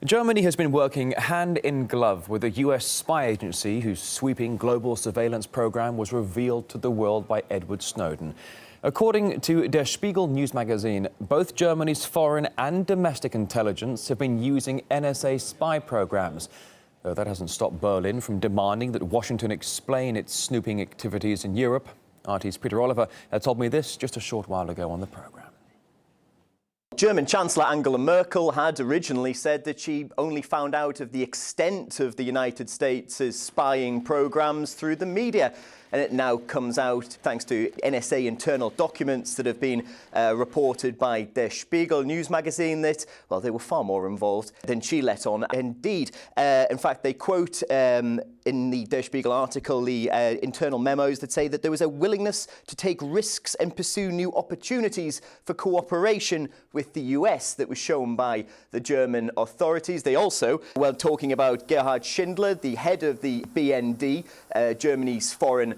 Germany has been working hand in glove with a US spy agency whose sweeping global surveillance program was revealed to the world by Edward Snowden. According to Der Spiegel news magazine, both Germany's foreign and domestic intelligence have been using NSA spy programs. Though that hasn't stopped Berlin from demanding that Washington explain its snooping activities in Europe. RT's Peter Oliver told me this just a short while ago on the program. German Chancellor Angela Merkel had originally said that she only found out of the extent of the United States' spying programs through the media. And it now comes out, thanks to NSA internal documents that have been reported by Der Spiegel news magazine, that, well, they were far more involved than she let on. Indeed, in fact, they quote in the Der Spiegel article the internal memos that say that there was a willingness to take risks and pursue new opportunities for cooperation with the US that was shown by the German authorities. They also were talking about Gerhard Schindler, the head of the BND, Germany's foreign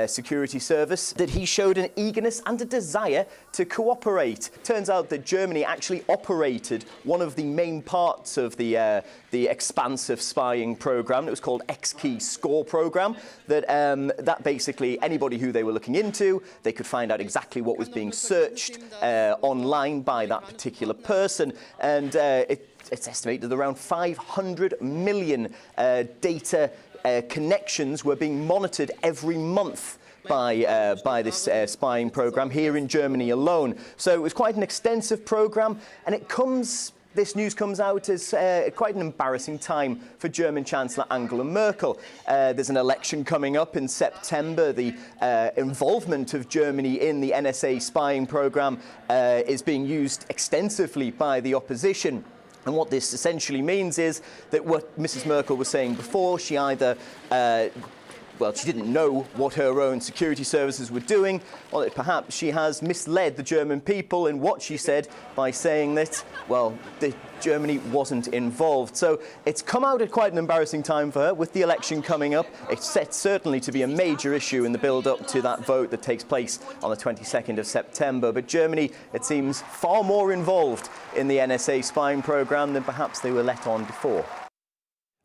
security service, that he showed an eagerness and a desire to cooperate. Turns out that Germany actually operated one of the main parts of the expansive spying program. It was called X-Key Score program. That basically anybody who they were looking into, they could find out exactly what was being searched online by that particular person, and it's estimated that around 500 million data connections were being monitored every month by this spying program here in Germany alone. So it was quite an extensive program, and this news comes out as quite an embarrassing time for German Chancellor Angela Merkel. There's an election coming up in September. The involvement of Germany in the NSA spying program is being used extensively by the opposition. And what this essentially means is that what Mrs. Merkel was saying before, she either she didn't know what her own security services were doing, or perhaps she has misled the German people in what she said by saying that, well, Germany wasn't involved. So it's come out at quite an embarrassing time for her with the election coming up. It's set certainly to be a major issue in the build-up to that vote that takes place on the 22nd of September. But Germany, it seems, far more involved in the NSA spying program than perhaps they were let on before.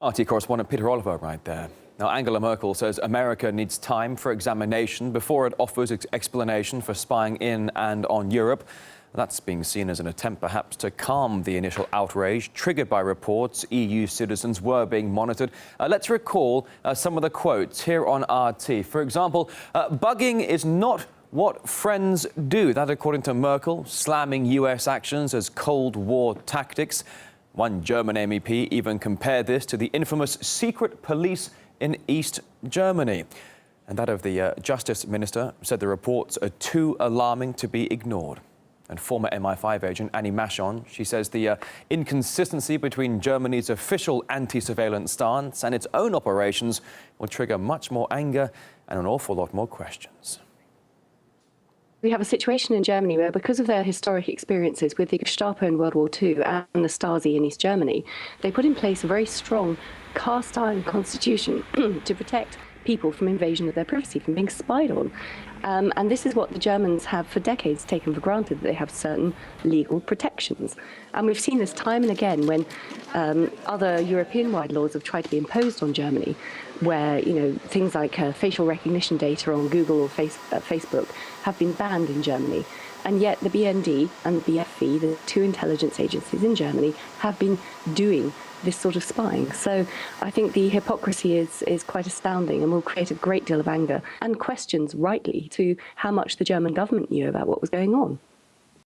RT correspondent Peter Oliver right there. Now, Angela Merkel says America needs time for examination before it offers explanation for spying in and on Europe. That's being seen as an attempt, perhaps, to calm the initial outrage triggered by reports EU citizens were being monitored. Let's recall some of the quotes here on RT. For example, bugging is not what friends do. That, according to Merkel, slamming US actions as Cold War tactics. One German MEP even compared this to the infamous secret police in East Germany. And that of the Justice Minister said the reports are too alarming to be ignored. And former MI5 agent Annie Machon, she says the inconsistency between Germany's official anti-surveillance stance and its own operations will trigger much more anger and an awful lot more questions. We have a situation in Germany where, because of their historic experiences with the Gestapo in World War II and the Stasi in East Germany, they put in place a very strong cast-iron constitution to protect people from invasion of their privacy, from being spied on. And this is what the Germans have for decades taken for granted, that they have certain legal protections. And we've seen this time and again when other European-wide laws have tried to be imposed on Germany, where, you know, things like facial recognition data on Google or Facebook have been banned in Germany. And yet the BND and the BFV, the two intelligence agencies in Germany, have been doing this sort of spying. So I think the hypocrisy is quite astounding and will create a great deal of anger and questions, rightly, to how much the German government knew about what was going on.